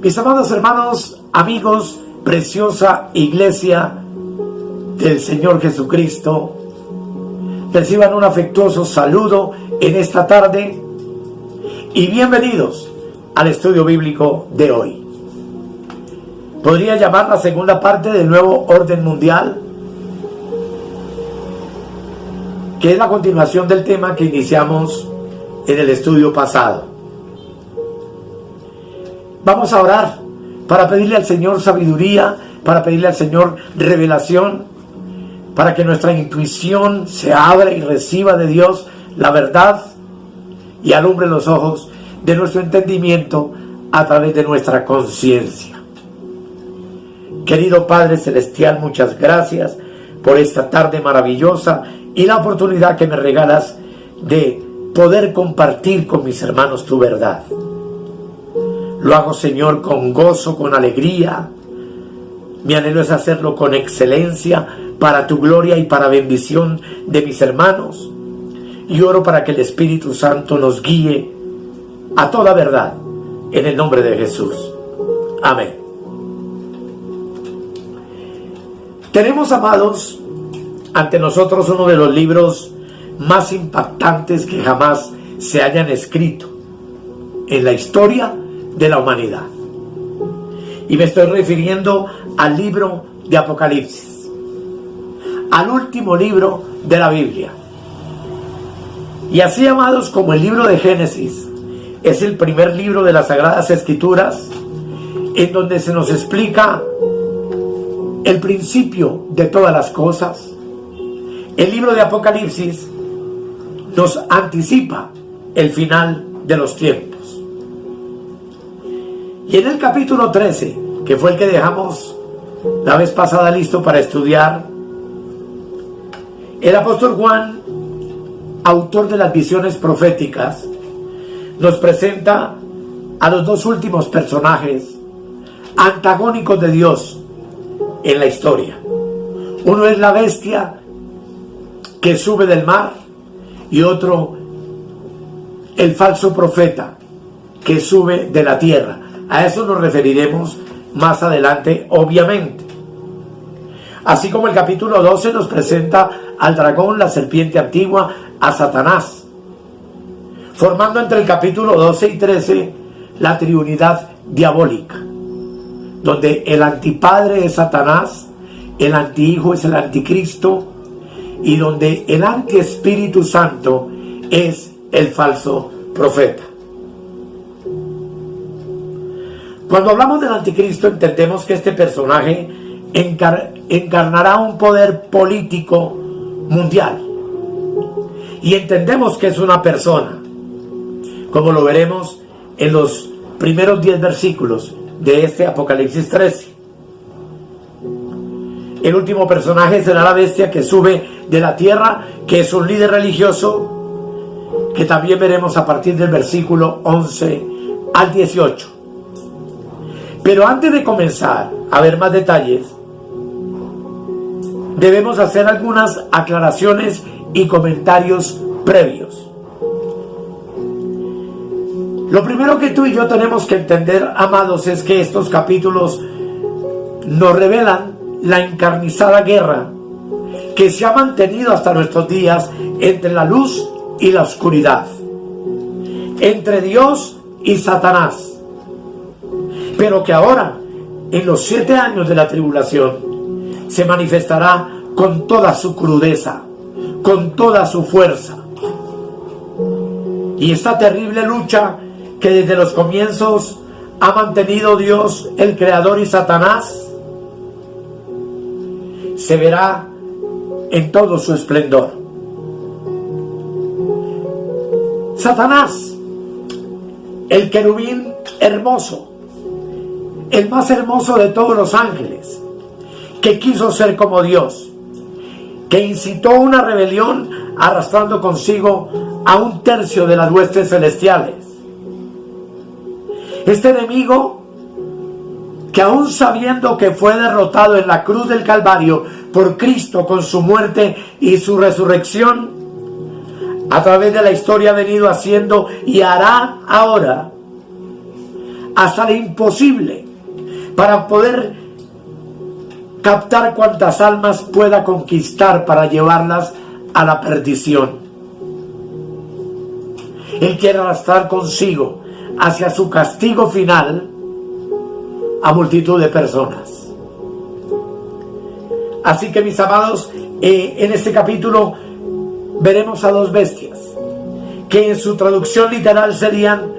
Mis amados hermanos, amigos, preciosa iglesia del Señor Jesucristo, reciban un afectuoso saludo en esta tarde y bienvenidos al estudio bíblico de hoy. Podría llamar la segunda parte del nuevo orden mundial, que es la continuación del tema que iniciamos en el estudio pasado. Vamos a orar para pedirle al Señor sabiduría, para pedirle al Señor revelación, para que nuestra intuición se abra y reciba de Dios la verdad y alumbre los ojos de nuestro entendimiento a través de nuestra conciencia. Querido Padre Celestial, muchas gracias por esta tarde maravillosa y la oportunidad que me regalas de poder compartir con mis hermanos tu verdad. Lo hago, Señor, con gozo, con alegría. Mi anhelo es hacerlo con excelencia para tu gloria y para bendición de mis hermanos. Y oro para que el Espíritu Santo nos guíe a toda verdad, en el nombre de Jesús. Amén. Tenemos, amados, ante nosotros uno de los libros más impactantes que jamás se hayan escrito en la historia de la humanidad. Y me estoy refiriendo al libro de Apocalipsis, al último libro de la Biblia. Y así, amados, como el libro de Génesis es el primer libro de las Sagradas Escrituras, en donde se nos explica el principio de todas las cosas, el libro de Apocalipsis nos anticipa el final de los tiempos. Y en el capítulo 13, que fue el que dejamos la vez pasada listo para estudiar, el apóstol Juan, autor de las visiones proféticas, nos presenta a los dos últimos personajes antagónicos de Dios en la historia. Uno es la bestia que sube del mar y otro el falso profeta que sube de la tierra. A eso nos referiremos más adelante, obviamente. Así como el capítulo 12 nos presenta al dragón, la serpiente antigua, a Satanás, formando entre el capítulo 12 y 13 la triunidad diabólica, donde el antipadre es Satanás, el antihijo es el anticristo, y donde el antiespíritu santo es el falso profeta. Cuando hablamos del anticristo, entendemos que este personaje encarnará un poder político mundial. Y entendemos que es una persona, como lo veremos en los primeros 10 versículos de este Apocalipsis 13. El último personaje será la bestia que sube de la tierra, que es un líder religioso, que también veremos a partir del versículo 11 al 18. Pero antes de comenzar a ver más detalles, debemos hacer algunas aclaraciones y comentarios previos. Lo primero que tú y yo tenemos que entender, amados, es que estos capítulos nos revelan la encarnizada guerra que se ha mantenido hasta nuestros días entre la luz y la oscuridad, entre Dios y Satanás, pero que ahora, en los 7 años de la tribulación, se manifestará con toda su crudeza, con toda su fuerza. Y esta terrible lucha que desde los comienzos ha mantenido Dios, el Creador, y Satanás, se verá en todo su esplendor. Satanás, el querubín hermoso, el más hermoso de todos los ángeles, que quiso ser como Dios, que incitó una rebelión arrastrando consigo a 1/3 de las huestes celestiales. Este enemigo, que aún sabiendo que fue derrotado en la cruz del Calvario por Cristo con su muerte y su resurrección, a través de la historia ha venido haciendo y hará ahora hasta lo imposible para poder captar cuantas almas pueda conquistar para llevarlas a la perdición. Él quiere arrastrar consigo hacia su castigo final a multitud de personas. Así que, mis amados, en este capítulo veremos a dos bestias, que en su traducción literal serían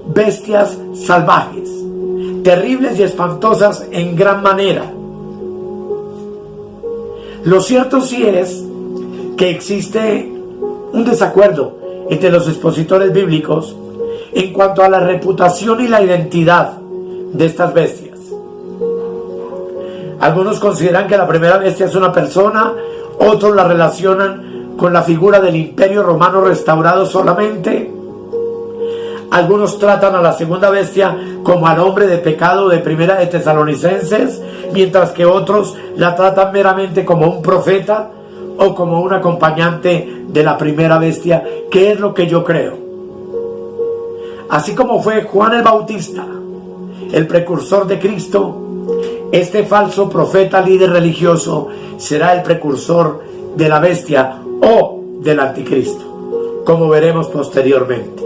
bestias salvajes, terribles y espantosas en gran manera. Lo cierto sí es que existe un desacuerdo entre los expositores bíblicos en cuanto a la reputación y la identidad de estas bestias. Algunos consideran que la primera bestia es una persona, otros la relacionan con la figura del Imperio Romano restaurado solamente. Algunos tratan a la segunda bestia como al hombre de pecado de Primera de Tesalonicenses, mientras que otros la tratan meramente como un profeta o como un acompañante de la primera bestia, que es lo que yo creo. Así como fue Juan el Bautista el precursor de Cristo, este falso profeta líder religioso será el precursor de la bestia o del anticristo, como veremos posteriormente.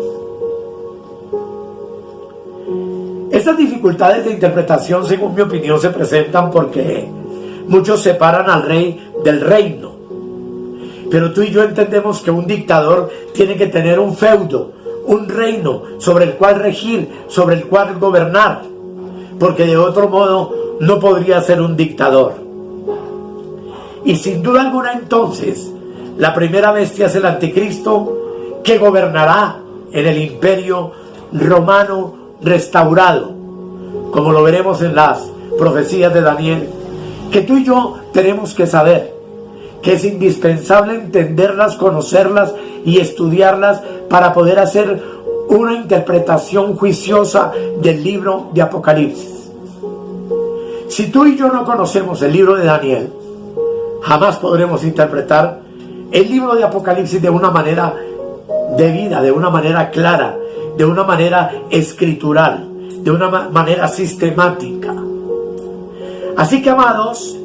Estas dificultades de interpretación, según mi opinión, se presentan porque muchos separan al rey del reino. Pero tú y yo entendemos que un dictador tiene que tener un feudo, un reino sobre el cual regir, sobre el cual gobernar, porque de otro modo no podría ser un dictador. Y sin duda alguna, entonces, la primera bestia es el anticristo, que gobernará en el imperio romano restaurado, como lo veremos en las profecías de Daniel, que tú y yo tenemos que saber que es indispensable entenderlas, conocerlas y estudiarlas para poder hacer una interpretación juiciosa del libro de Apocalipsis. Si tú y yo no conocemos el libro de Daniel, jamás podremos interpretar el libro de Apocalipsis de una manera debida, de una manera clara, de una manera escritural, de una manera sistemática. Así que, amados,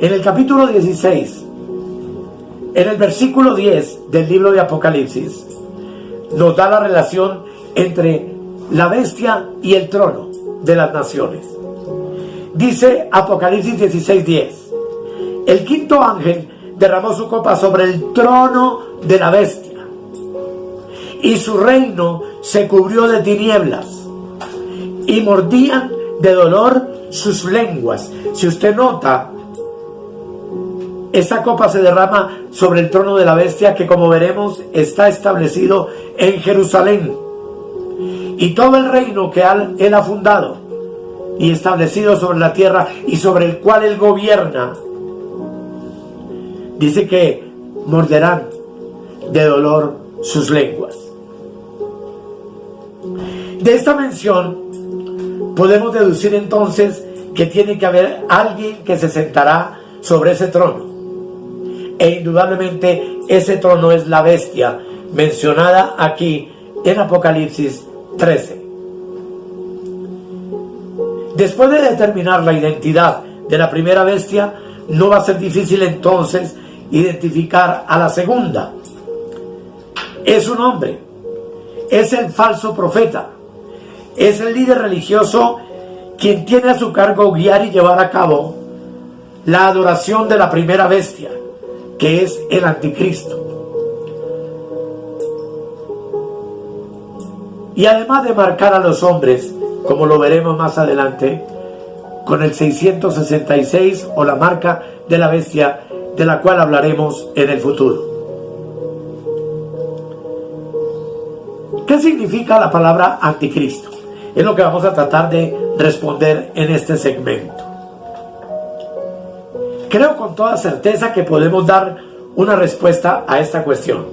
en el capítulo 16, en el versículo 10 del libro de Apocalipsis, nos da la relación entre la bestia y el trono de las naciones. Dice Apocalipsis 16:10: el quinto ángel derramó su copa sobre el trono de la bestia, y su reino se cubrió de tinieblas, y mordían de dolor sus lenguas. Si usted nota, esa copa se derrama sobre el trono de la bestia, que, como veremos, está establecido en Jerusalén. Y todo el reino que él ha fundado y establecido sobre la tierra y sobre el cual él gobierna, dice que morderán de dolor sus lenguas. De esta mención podemos deducir entonces que tiene que haber alguien que se sentará sobre ese trono. E indudablemente ese trono es la bestia mencionada aquí en Apocalipsis 13. Después de determinar la identidad de la primera bestia, no va a ser difícil entonces identificar a la segunda. Es un hombre, es el falso profeta, es el líder religioso quien tiene a su cargo guiar y llevar a cabo la adoración de la primera bestia, que es el anticristo. Y además de marcar a los hombres, como lo veremos más adelante, con el 666 o la marca de la bestia, de la cual hablaremos en el futuro. ¿Qué significa la palabra anticristo? Es lo que vamos a tratar de responder en este segmento. Creo con toda certeza que podemos dar una respuesta a esta cuestión.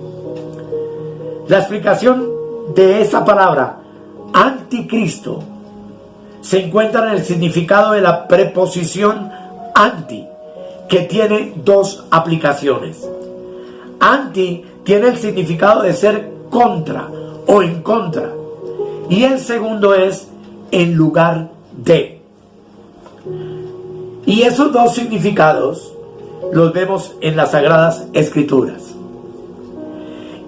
La explicación de esa palabra, anticristo, se encuentra en el significado de la preposición anti, que tiene dos aplicaciones. Anti tiene el significado de ser contra o en contra. y el segundo es en lugar de. Y esos dos significados los vemos en las Sagradas Escrituras.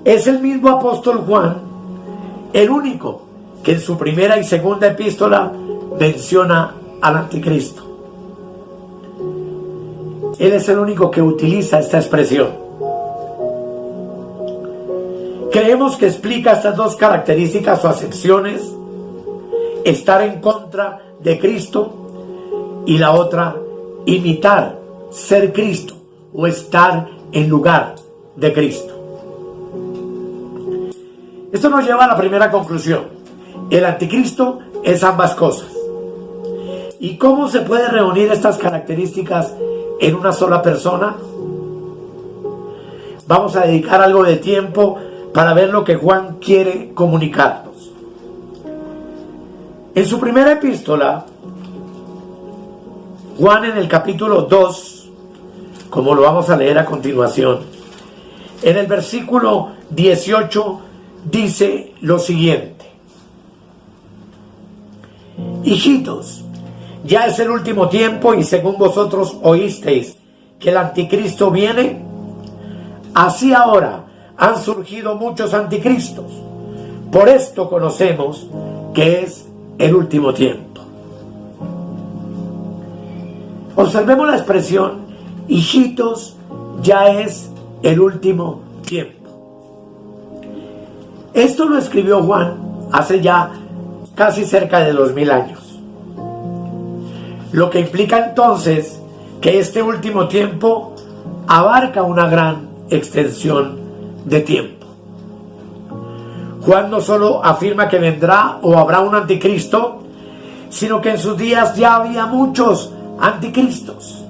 Es el mismo apóstol Juan, el único que en su primera y segunda epístola menciona al anticristo. Él es el único que utiliza esta expresión. Creemos que explica estas dos características o acepciones: estar en contra de Cristo, y la otra, imitar, ser Cristo o estar en lugar de Cristo. Esto nos lleva a la primera conclusión: el anticristo es ambas cosas. ¿Y cómo se puede reunir estas características en una sola persona? Vamos a dedicar algo de tiempo para ver lo que Juan quiere comunicarnos. En su primera epístola, Juan, en el capítulo 2, como lo vamos a leer a continuación, en el versículo 18 dice lo siguiente: hijitos, ya es el último tiempo, y según vosotros oísteis que el anticristo viene, así ahora han surgido muchos anticristos. Por esto conocemos que es el último tiempo. Observemos la expresión: hijitos, ya es el último tiempo. Esto lo escribió Juan hace ya casi cerca de 2000 años. Lo que implica entonces que este último tiempo abarca una gran extensión de tiempo. Juan no solo afirma que vendrá o habrá un anticristo, sino que en sus días ya había muchos anticristos.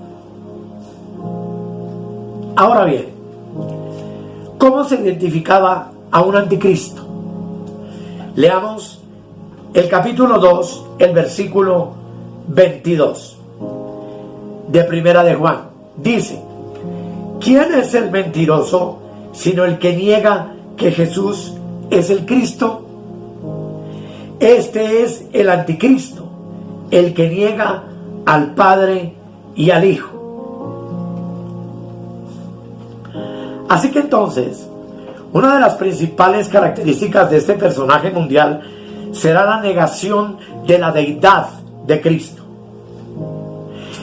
Ahora bien, ¿cómo se identificaba a un anticristo? Leamos el capítulo 2, el versículo 22 de Primera de Juan. Dice: ¿quién es el mentiroso sino el que niega que Jesús es el Cristo? Este es el anticristo, el que niega al Padre y al Hijo. Así que entonces, una de las principales características de este personaje mundial será la negación de la deidad de Cristo.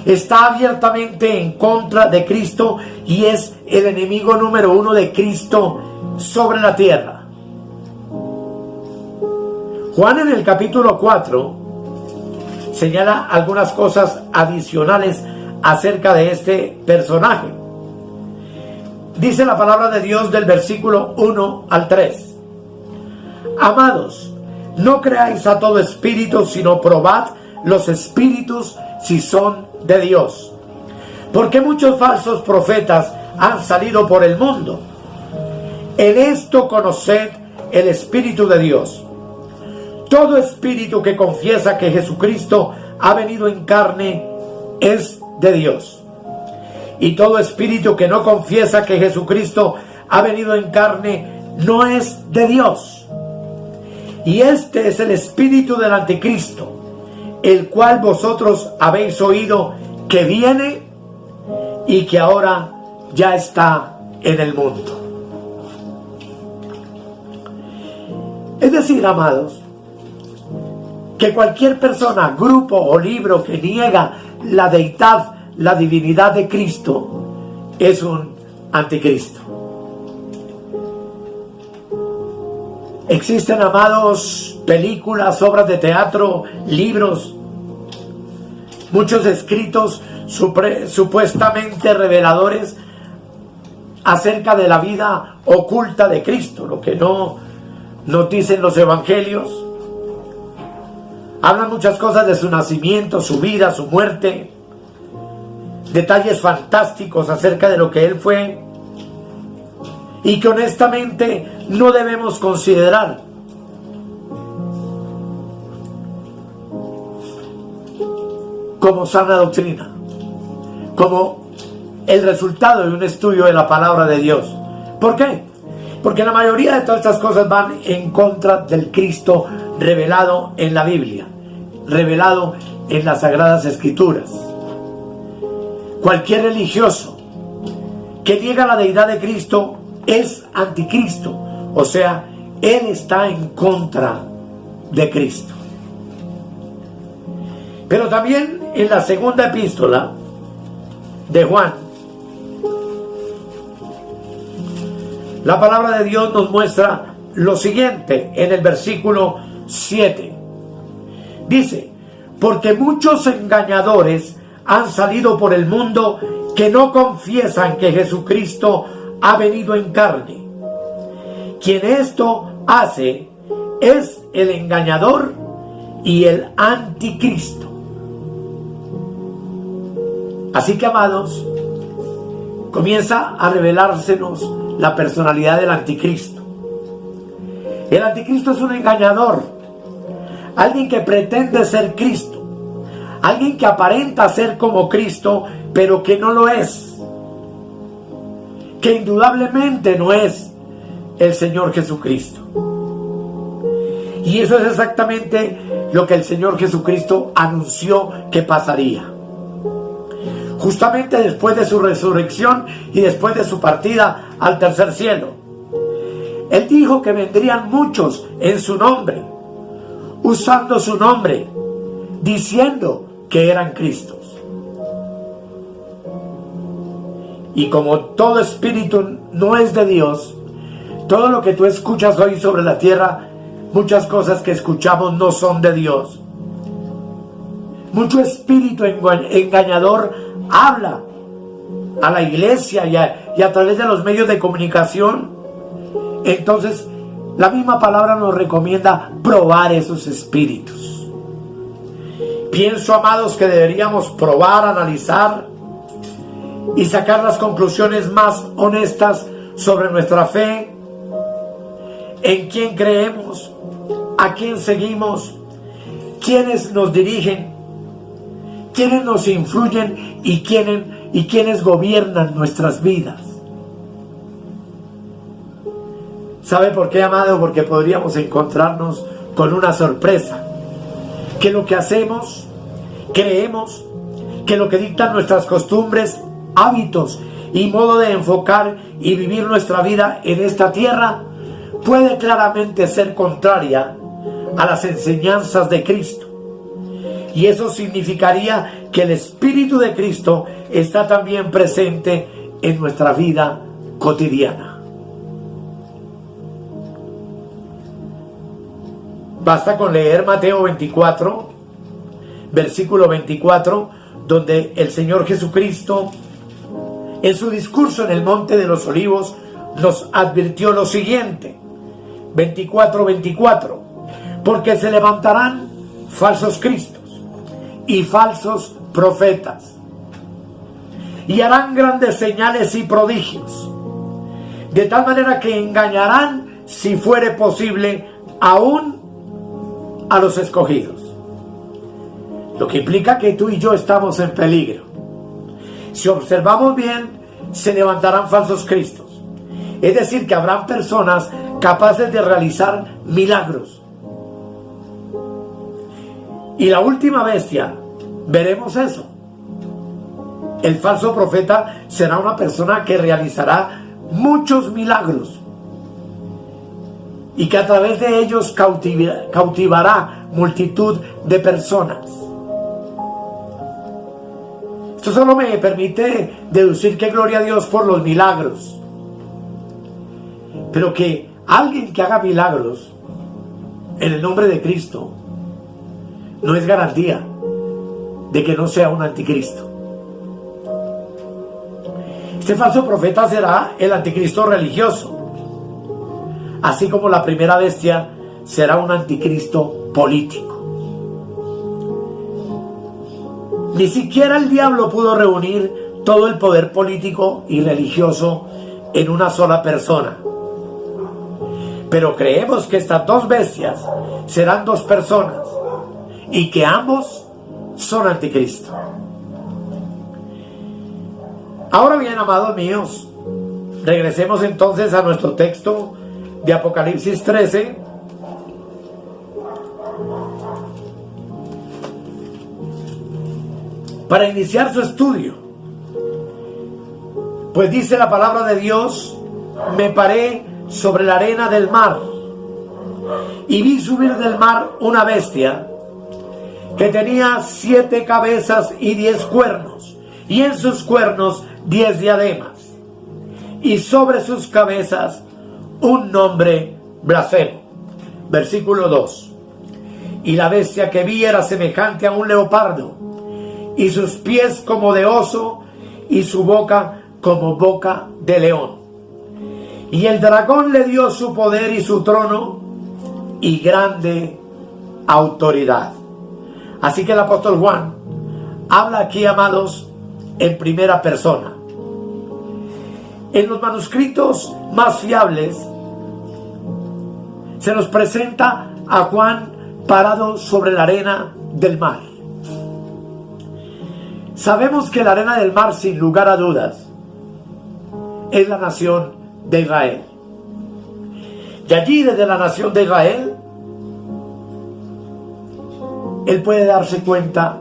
Está abiertamente en contra de Cristo y es el enemigo número uno de Cristo sobre la tierra. Juan, en el capítulo 4, señala algunas cosas adicionales acerca de este personaje. Dice la palabra de Dios del versículo 1 al 3: amados, no creáis a todo espíritu, sino probad los espíritus si son de Dios, porque muchos falsos profetas han salido por el mundo. En esto conoced el Espíritu de Dios. Todo espíritu que confiesa que Jesucristo ha venido en carne es de Dios. Y todo espíritu que no confiesa que Jesucristo ha venido en carne no es de Dios. Y este es el espíritu del anticristo, el cual vosotros habéis oído que viene y que ahora ya está en el mundo. Es decir, amados, que cualquier persona, grupo o libro que niega la deidad, la divinidad de Cristo, es un anticristo. Existen, amados, películas, obras de teatro, libros, muchos escritos supuestamente reveladores acerca de la vida oculta de Cristo, lo que no nos dicen los evangelios. Hablan muchas cosas de su nacimiento, su vida, su muerte, detalles fantásticos acerca de lo que Él fue, y que honestamente no debemos considerar. Como sana doctrina, como el resultado de un estudio de la palabra de Dios. ¿Por qué? Porque la mayoría de todas estas cosas van en contra del Cristo revelado en la Biblia, revelado en las Sagradas Escrituras. Cualquier religioso que niega la deidad de Cristo es anticristo, o sea, él está en contra de Cristo. Pero también en la segunda epístola de Juan, la palabra de Dios nos muestra lo siguiente en el versículo 7. Dice: porque muchos engañadores han salido por el mundo que no confiesan que Jesucristo ha venido en carne. Quien esto hace es el engañador y el anticristo. Así que, amados, comienza a revelársenos la personalidad del anticristo. El anticristo es un engañador, alguien que pretende ser Cristo, alguien que aparenta ser como Cristo, pero que no lo es, que indudablemente no es el Señor Jesucristo. Y eso es exactamente lo que el Señor Jesucristo anunció que pasaría. Justamente después de su resurrección y después de su partida al tercer cielo, Él dijo que vendrían muchos en su nombre, usando su nombre, diciendo que eran Cristos. Y como todo espíritu no es de Dios, todo lo que tú escuchas hoy sobre la tierra, muchas cosas que escuchamos no son de Dios. Mucho espíritu engañador habla a la iglesia y a través de los medios de comunicación. Entonces, la misma palabra nos recomienda probar esos espíritus. Pienso, amados, que deberíamos probar, analizar y sacar las conclusiones más honestas sobre nuestra fe, en quién creemos, a quién seguimos, quiénes nos dirigen, quiénes nos influyen y quiénes gobiernan nuestras vidas. ¿Sabe por qué, amado? Porque podríamos encontrarnos con una sorpresa, que lo que hacemos, creemos, que lo que dictan nuestras costumbres, hábitos y modo de enfocar y vivir nuestra vida en esta tierra puede claramente ser contraria a las enseñanzas de Cristo. Y eso significaría que el Espíritu de Cristo está también presente en nuestra vida cotidiana. Basta con leer Mateo 24, versículo 24, donde el Señor Jesucristo, en su discurso en el Monte de los Olivos, nos advirtió lo siguiente. 24:24. Porque se levantarán falsos cristos y falsos profetas, y harán grandes señales y prodigios, de tal manera que engañarán, si fuere posible, aún a los escogidos. Lo que implica que tú y yo estamos en peligro. Si observamos bien, se levantarán falsos cristos. Es decir, que habrán personas capaces de realizar milagros. Y la última bestia, veremos eso. El falso profeta será una persona que realizará muchos milagros y que a través de ellos cautivará multitud de personas. Esto solo me permite deducir que gloria a Dios por los milagros, pero que alguien que haga milagros en el nombre de Cristo no es garantía de que no sea un anticristo. Este falso profeta será el anticristo religioso, así como la primera bestia será un anticristo político. Ni siquiera el diablo pudo reunir todo el poder político y religioso en una sola persona. Pero creemos que estas dos bestias serán dos personas y que ambos son anticristo. Ahora bien, amados míos, Regresemos entonces a nuestro texto de Apocalipsis 13. Para iniciar su estudio. Pues dice la palabra de Dios: me paré sobre la arena del mar y vi subir del mar una bestia que tenía 7 cabezas y 10 cuernos, y en sus cuernos 10 diademas, y sobre sus cabezas un nombre blasfemo. Versículo 2. Y la bestia que vi era semejante a un leopardo, y sus pies como de oso, y su boca como boca de león. Y el dragón le dio su poder y su trono y grande autoridad. Así que el apóstol Juan habla aquí, amados, en primera persona. En los manuscritos más fiables se nos presenta a Juan parado sobre la arena del mar. Sabemos que la arena del mar, sin lugar a dudas, es la nación de Israel. Y allí, desde la nación de Israel, él puede darse cuenta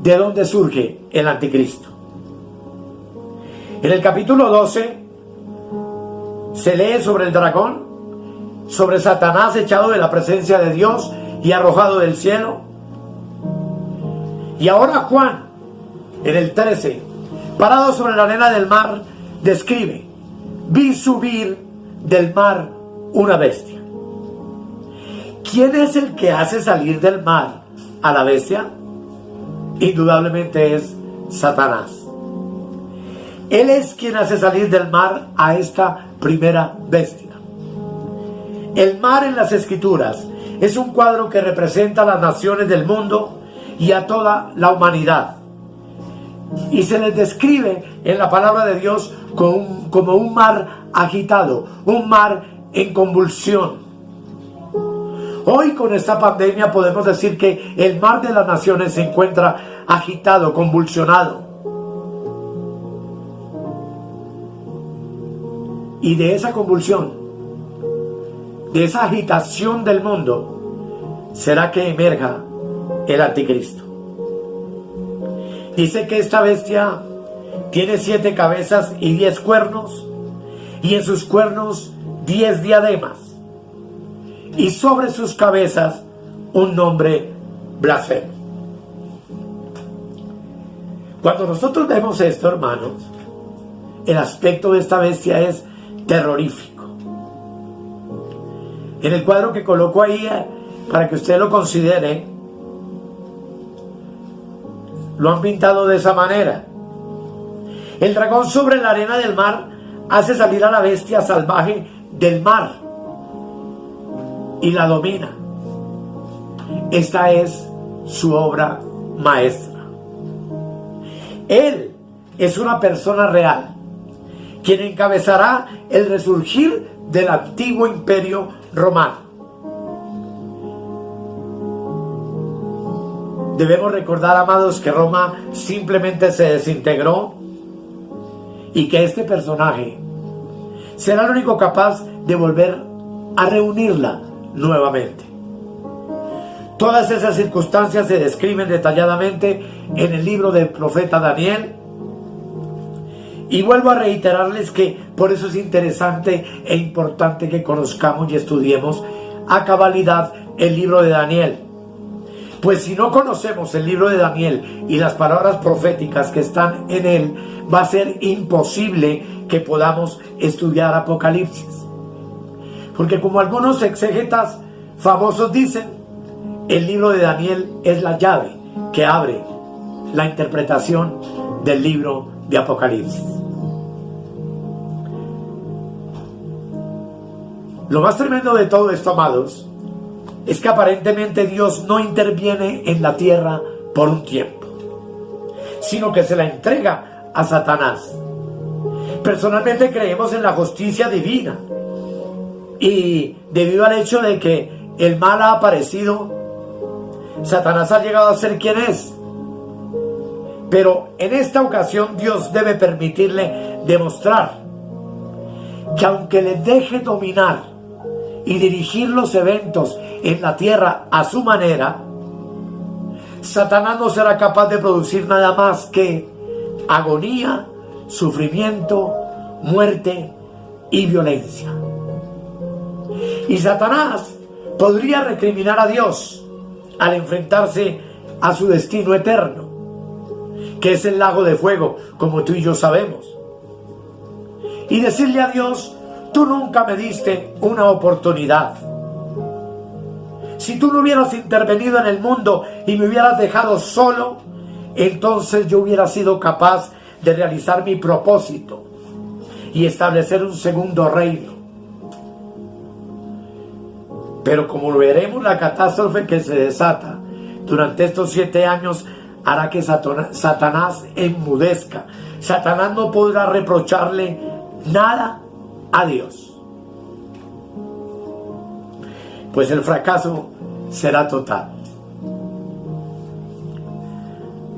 de dónde surge el anticristo. En el capítulo 12 se lee sobre el dragón, sobre Satanás echado de la presencia de Dios y arrojado del cielo. Y ahora Juan, en el 13, parado sobre la arena del mar, describe: vi subir del mar una bestia. ¿Quién es el que hace salir del mar a la bestia? Indudablemente es Satanás. Él es quien hace salir del mar a esta primera bestia. El mar en las Escrituras es un cuadro que representa a las naciones del mundo y a toda la humanidad. Y se les describe en la palabra de Dios como un mar agitado, un mar en convulsión. Hoy, con esta pandemia, podemos decir que el mar de las naciones se encuentra agitado, convulsionado. Y de esa convulsión, de esa agitación del mundo, será que emerja el anticristo. Dice que esta bestia tiene 7 cabezas y 10 cuernos, y en sus cuernos 10 diademas, y sobre sus cabezas un nombre blasfemo. Cuando nosotros vemos esto, hermanos, el aspecto de esta bestia es terrorífico. En el cuadro que coloco ahí, para que usted lo considere, lo han pintado de esa manera. El dragón sobre la arena del mar hace salir a la bestia salvaje del mar y la domina. Esta es su obra maestra. Él es una persona real, quien encabezará el resurgir del antiguo imperio romano. Debemos recordar, amados, que Roma simplemente se desintegró y que este personaje será el único capaz de volver a reunirla nuevamente. Todas esas circunstancias se describen detalladamente en el libro del profeta Daniel. Y vuelvo a reiterarles que por eso es interesante e importante que conozcamos y estudiemos a cabalidad el libro de Daniel. Pues si no conocemos el libro de Daniel y las palabras proféticas que están en él, va a ser imposible que podamos estudiar Apocalipsis. Porque como algunos exégetas famosos dicen, el libro de Daniel es la llave que abre la interpretación del libro de Apocalipsis. Lo más tremendo de todo esto, amados, es que aparentemente Dios no interviene en la tierra por un tiempo, sino que se la entrega a Satanás. Personalmente creemos en la justicia divina, y debido al hecho de que el mal ha aparecido, Satanás ha llegado a ser quien es. Pero en esta ocasión Dios debe permitirle demostrar que aunque le deje dominar y dirigir los eventos en la tierra a su manera, Satanás no será capaz de producir nada más que agonía, sufrimiento, muerte y violencia. Y Satanás podría recriminar a Dios al enfrentarse a su destino eterno, que es el lago de fuego, como tú y yo sabemos, y decirle a Dios: tú nunca me diste una oportunidad. Si tú no hubieras intervenido en el mundo y me hubieras dejado solo, entonces yo hubiera sido capaz de realizar mi propósito y establecer un segundo reino. Pero como veremos, la catástrofe que se desata durante estos 7 años hará que Satanás enmudezca. Satanás no podrá reprocharle nada a Dios, pues el fracaso será total.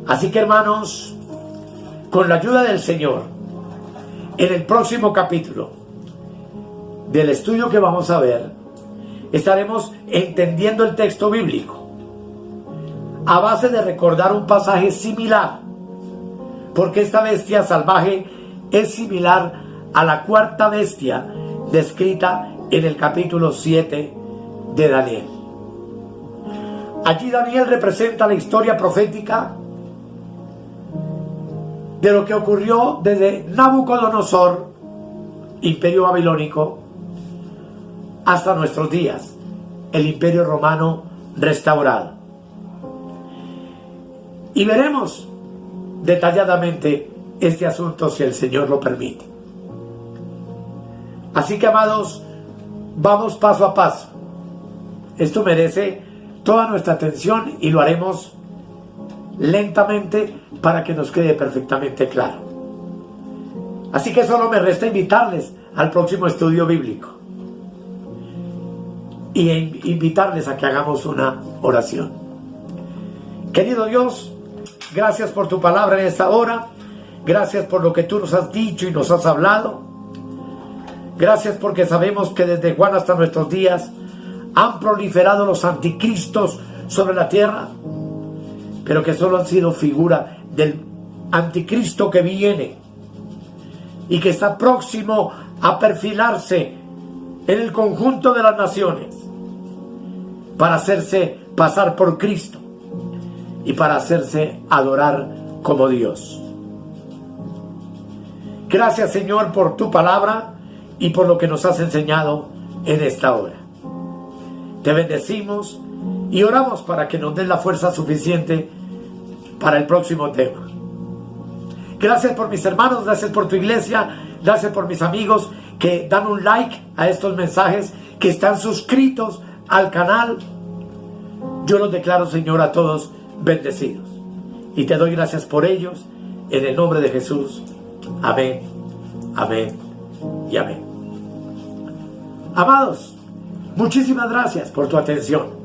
Así que, hermanos, con la ayuda del Señor, en el próximo capítulo del estudio que vamos a ver, estaremos entendiendo el texto bíblico a base de recordar un pasaje similar, porque esta bestia salvaje es similar a la cuarta bestia descrita en el capítulo 7 de Daniel. Allí Daniel representa la historia profética de lo que ocurrió desde Nabucodonosor, imperio babilónico, hasta nuestros días, el imperio romano restaurado. Y veremos detalladamente este asunto si el Señor lo permite. Así que, amados, vamos paso a paso. Esto merece toda nuestra atención y lo haremos lentamente para que nos quede perfectamente claro. Así que solo me resta invitarles al próximo estudio bíblico y invitarles a que hagamos una oración. Querido Dios, gracias por tu palabra en esta hora. Gracias por lo que tú nos has dicho y nos has hablado. Gracias porque sabemos que desde Juan hasta nuestros días han proliferado los anticristos sobre la tierra, pero que solo han sido figura del anticristo que viene y que está próximo a perfilarse en el conjunto de las naciones para hacerse pasar por Cristo y para hacerse adorar como Dios. Gracias, Señor, por tu palabra y por lo que nos has enseñado en esta hora. Te bendecimos y oramos para que nos des la fuerza suficiente para el próximo tema. Gracias por mis hermanos, gracias por tu iglesia, gracias por mis amigos que dan un like a estos mensajes, que están suscritos al canal. Yo los declaro, Señor, a todos bendecidos. Y te doy gracias por ellos, en el nombre de Jesús. Amén, amén y amén. Amados, muchísimas gracias por tu atención.